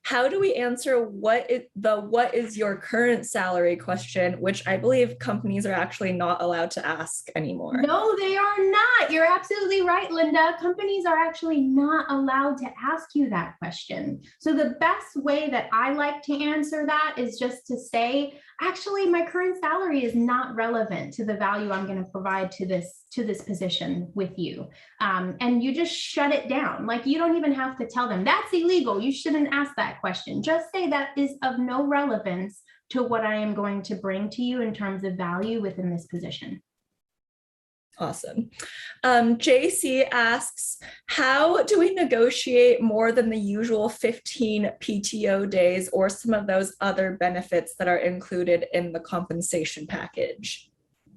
how do we answer what is your current salary question, which I believe companies are actually not allowed to ask anymore? No, they are not. You're absolutely right, Linda. Companies are actually not allowed to ask you that question. So the best way that I like to answer that is just to say, actually, my current salary is not relevant to the value I'm going to provide to this position with you. And you just shut it down. Like, you don't even have to tell them that's illegal. You shouldn't ask that question. Just say that is of no relevance to what I am going to bring to you in terms of value within this position. Awesome. JC asks, how do we negotiate more than the usual 15 PTO days or some of those other benefits that are included in the compensation package?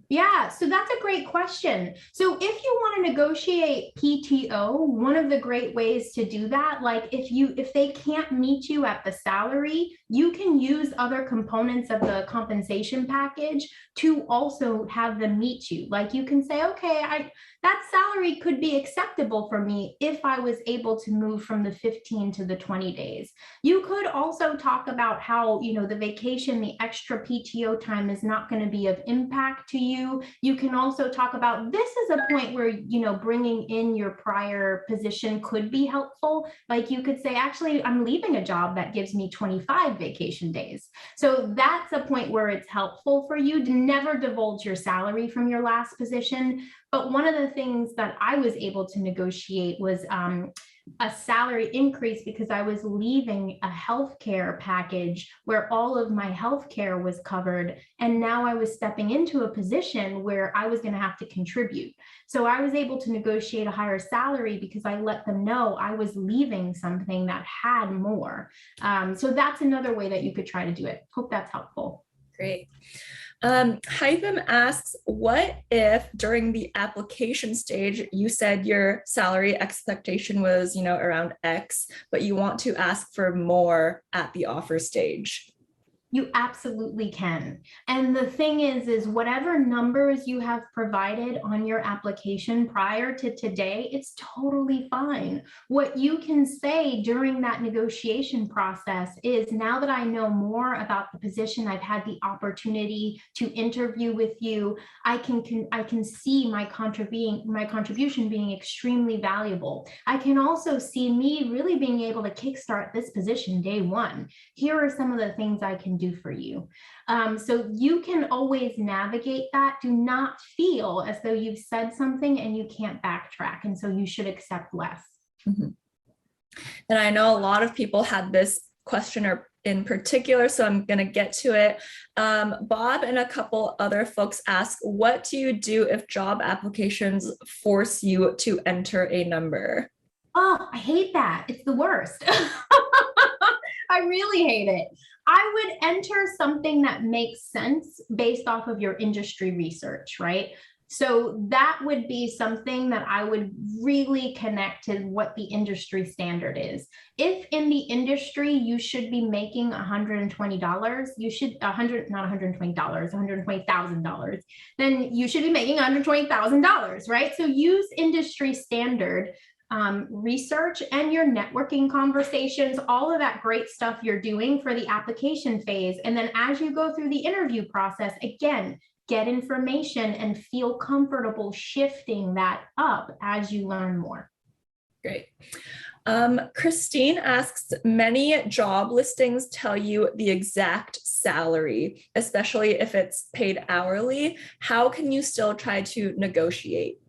Yeah, so that's a great question. So if you want to negotiate PTO, one of the great ways to do that, like if they can't meet you at the salary, you can use other components of the compensation package to also have them meet you. Like, you can say, okay, that salary could be acceptable for me if I was able to move from the 15 to the 20 days. You could also talk about how, the vacation, the extra PTO time is not going to be of impact to you. You can also talk about, this is a point where, bringing in your prior position could be helpful. Like, you could say, actually, I'm leaving a job that gives me 25 vacation days. So that's a point where it's helpful for you to never divulge your salary from your last position. But one of the things that I was able to negotiate was a salary increase because I was leaving a healthcare package where all of my healthcare was covered. And now I was stepping into a position where I was going to have to contribute. So I was able to negotiate a higher salary because I let them know I was leaving something that had more. So that's another way that you could try to do it. Hope that's helpful. Great. Hyphen asks, what if during the application stage, you said your salary expectation was, around X, but you want to ask for more at the offer stage? You absolutely can. And the thing is whatever numbers you have provided on your application prior to today, it's totally fine. What you can say during that negotiation process is, now that I know more about the position, I've had the opportunity to interview with you, I can see my contribution being extremely valuable. I can also see me really being able to kickstart this position day one. Here are some of the things I can do for you. So you can always navigate that. Do not feel as though you've said something and you can't backtrack, and so you should accept less. Mm-hmm. And I know a lot of people had this question in particular, so I'm going to get to it. Bob and a couple other folks ask, what do you do if job applications force you to enter a number? Oh, I hate that. It's the worst. I really hate it. I would enter something that makes sense based off of your industry research, right? So that would be something that I would really connect to what the industry standard is. If in the industry you should be making $120, you should not $120, $120,000, then you should be making $120,000, right? So use industry standard research and your networking conversations, all of that great stuff you're doing for the application phase. And then as you go through the interview process, again, get information and feel comfortable shifting that up as you learn more. Great. Christine asks, many job listings tell you the exact salary, especially if it's paid hourly. How can you still try to negotiate?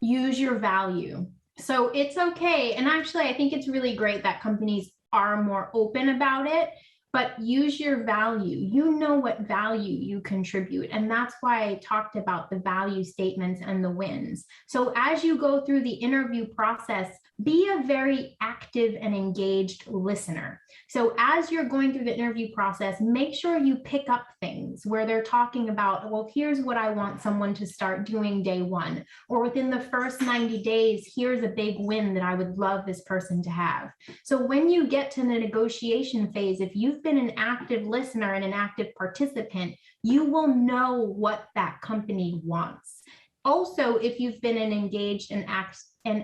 Use your value. So it's okay. And actually, I think it's really great that companies are more open about it, but use your value. You know what value you contribute. And that's why I talked about the value statements and the wins. So as you go through the interview process, be a very active and engaged listener. So as you're going through the interview process, make sure you pick up things where they're talking about, well, here's what I want someone to start doing day one, or within the first 90 days, here's a big win that I would love this person to have. So when you get to the negotiation phase, if you've been an active listener and an active participant, you will know what that company wants. Also, if you've been an engaged and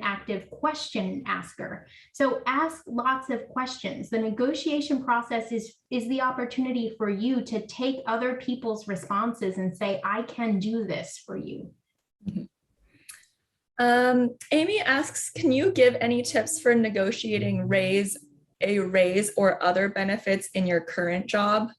active question asker. So ask lots of questions. The negotiation process is the opportunity for you to take other people's responses and say, I can do this for you. Mm-hmm. Amy asks, can you give any tips for negotiating a raise or other benefits in your current job?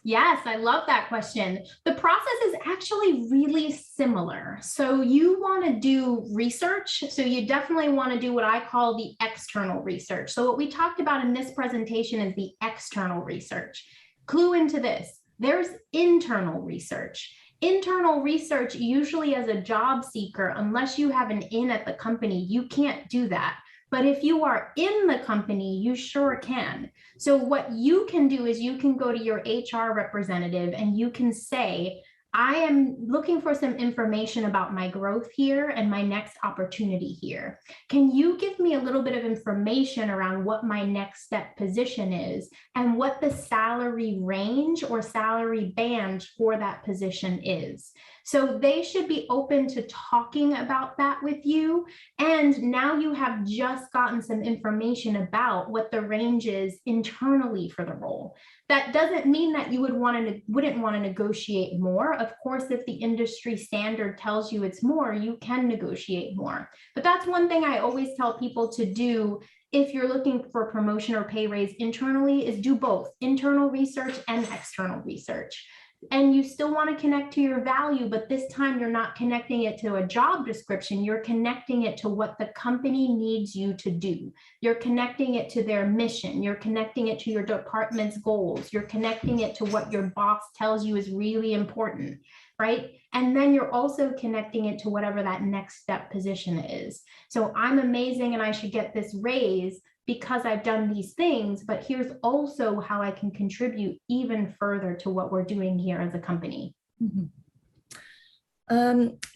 Yes, I love that question. The process is actually really similar. So you want to do research. So you definitely want to do what I call the external research. So what we talked about in this presentation is the external research. Clue into this, there's internal research. Internal research, usually as a job seeker, unless you have an in at the company, you can't do that. But if you are in the company, you sure can. So what you can do is you can go to your HR representative and you can say, I am looking for some information about my growth here and my next opportunity here. Can you give me a little bit of information around what my next step position is and what the salary range or salary band for that position is? So they should be open to talking about that with you. And now you have just gotten some information about what the range is internally for the role. That doesn't mean that you wouldn't want to negotiate more. Of course, if the industry standard tells you it's more, you can negotiate more. But that's one thing I always tell people to do if you're looking for promotion or pay raise internally, is do both internal research and external research. And you still want to connect to your value, but this time you're not connecting it to a job description. You're connecting it to what the company needs you to do. You're connecting it to their mission. You're connecting it to your department's goals. You're connecting it to what your boss tells you is really important, right? And then you're also connecting it to whatever that next step position is. So I'm amazing and I should get this raise because I've done these things, but here's also how I can contribute even further to what we're doing here as a company. Mm-hmm.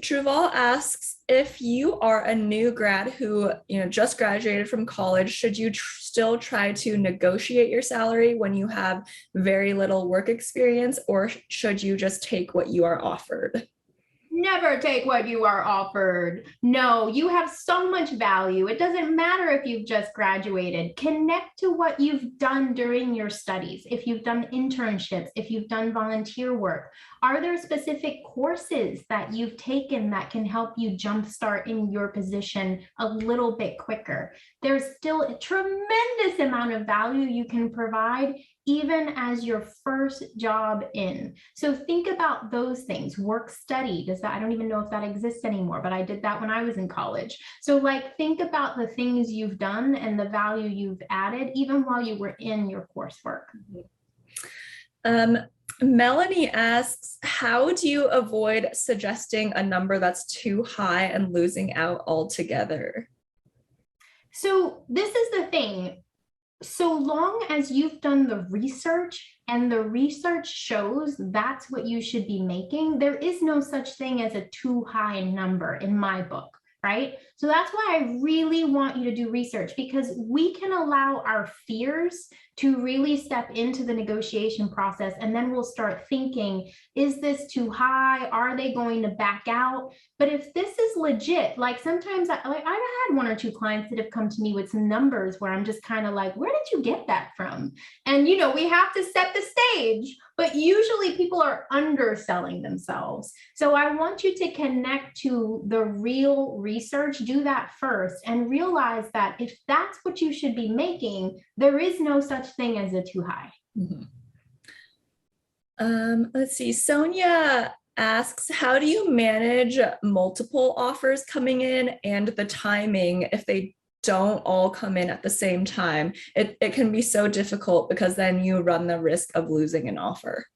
Truval asks, if you are a new grad who just graduated from college, should you still try to negotiate your salary when you have very little work experience, or should you just take what you are offered? Never take what you are offered. No, you have so much value. It doesn't matter if you've just graduated. Connect to what you've done during your studies. If you've done internships, if you've done volunteer work, are there specific courses that you've taken that can help you jumpstart in your position a little bit quicker? There's still a tremendous amount of value you can provide even as your first job in. So think about those things. Work study, I don't even know if that exists anymore, but I did that when I was in college. So think about the things you've done and the value you've added, even while you were in your coursework. Melanie asks, how do you avoid suggesting a number that's too high and losing out altogether? So this is the thing. So long as you've done the research and the research shows that's what you should be making, there is no such thing as a too high number in my book, right? So that's why I really want you to do research, because we can allow our fears to really step into the negotiation process, and then we'll start thinking, is this too high? Are they going to back out? But if this is legit, sometimes I've had one or two clients that have come to me with some numbers where I'm just kind of like, where did you get that from? And we have to set the stage, but usually people are underselling themselves. So I want you to connect to the real research, do that first, and realize that if that's what you should be making, there is no such thing as a too high. Mm-hmm. Let's see. Sonia asks, how do you manage multiple offers coming in and the timing if they don't all come in at the same time? It can be so difficult because then you run the risk of losing an offer.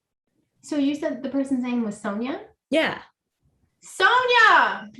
So you said the person's name was Sonia? Yeah. Sonia!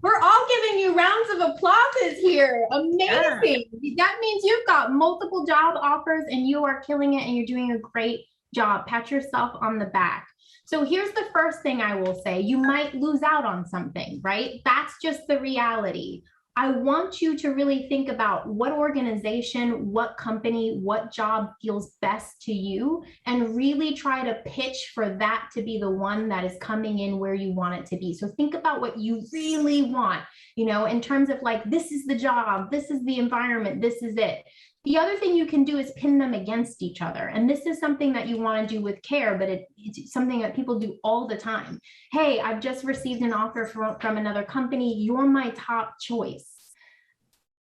We're all giving you rounds of applauses here. Amazing. Yeah. That means you've got multiple job offers and you are killing it and you're doing a great job. Pat yourself on the back. So here's the first thing I will say. You might lose out on something, right? That's just the reality. I want you to really think about what organization, what company, what job feels best to you, and really try to pitch for that to be the one that is coming in where you want it to be. So think about what you really want, in terms of this is the job, this is the environment, this is it. The other thing you can do is pin them against each other. And this is something that you want to do with care, but it's something that people do all the time. Hey, I've just received an offer from another company. You're my top choice.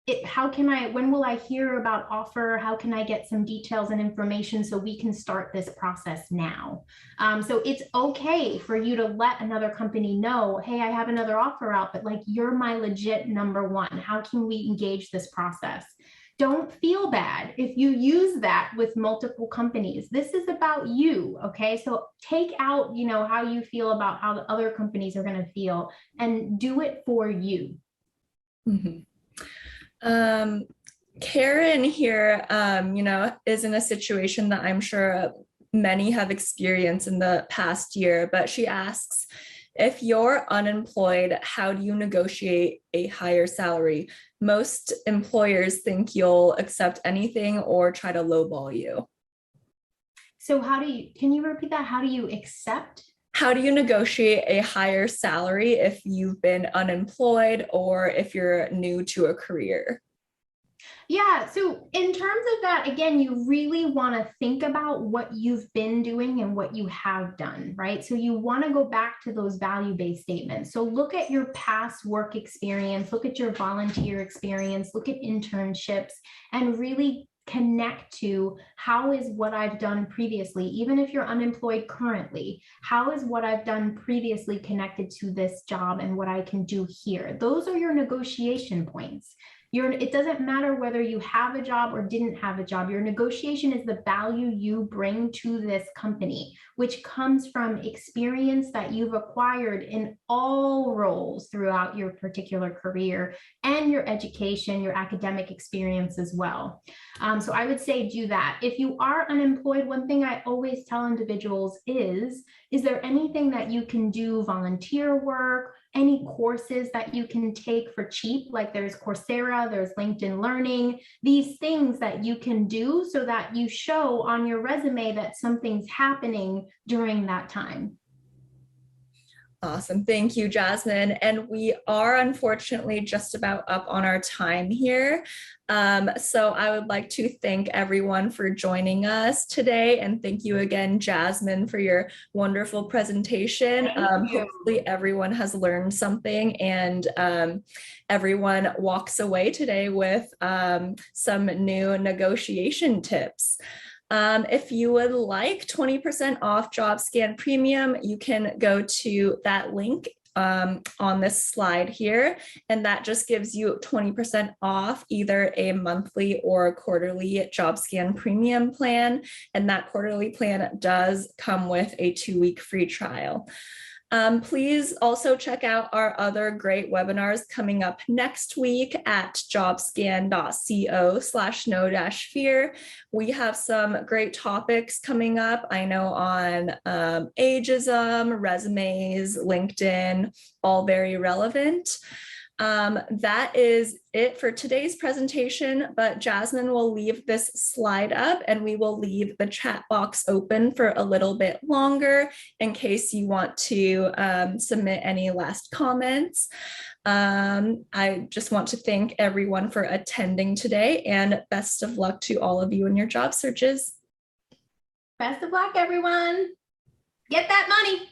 When will I hear about offer? How can I get some details and information so we can start this process now? So it's okay for you to let another company know, hey, I have another offer out, but you're my legit number one. How can we engage this process? Don't feel bad if you use that with multiple companies. This is about you, okay? So take out, how you feel about how the other companies are going to feel and do it for you. Mm-hmm. Karen here, is in a situation that I'm sure many have experienced in the past year, but she asks, if you're unemployed, how do you negotiate a higher salary? Most employers think you'll accept anything or try to lowball you. So can you repeat that? How do you accept? How do you negotiate a higher salary if you've been unemployed or if you're new to a career? Yeah, so in terms of that, again, you really want to think about what you've been doing and what you have done, right? So you want to go back to those value-based statements. So look at your past work experience, look at your volunteer experience, look at internships, and really connect to how is what I've done previously, even if you're unemployed currently, how is what I've done previously connected to this job and what I can do here? Those are your negotiation points. it doesn't matter whether you have a job or didn't have a job. Your negotiation is the value you bring to this company, which comes from experience that you've acquired in all roles throughout your particular career and your education, your academic experience as well. So I would say do that. If you are unemployed, one thing I always tell individuals is there anything that you can do, volunteer work, any courses that you can take for cheap? Like there's Coursera, there's LinkedIn Learning, these things that you can do so that you show on your resume that something's happening during that time. Awesome. Thank you, Jasmine. And we are unfortunately just about up on our time here. So I would like to thank everyone for joining us today. And thank you again, Jasmine, for your wonderful presentation. Hopefully everyone has learned something and everyone walks away today with some new negotiation tips. If you would like 20% off Jobscan Premium, you can go to that link on this slide here, and that just gives you 20% off either a monthly or quarterly Jobscan Premium plan, and that quarterly plan does come with a 2-week free trial. Please also check out our other great webinars coming up next week at jobscan.co/no-fear. We have some great topics coming up, I know, on ageism, resumes, LinkedIn, all very relevant. That is it for today's presentation, but Jasmine will leave this slide up and we will leave the chat box open for a little bit longer in case you want to submit any last comments. I just want to thank everyone for attending today and best of luck to all of you in your job searches. Best of luck, everyone. Get that money.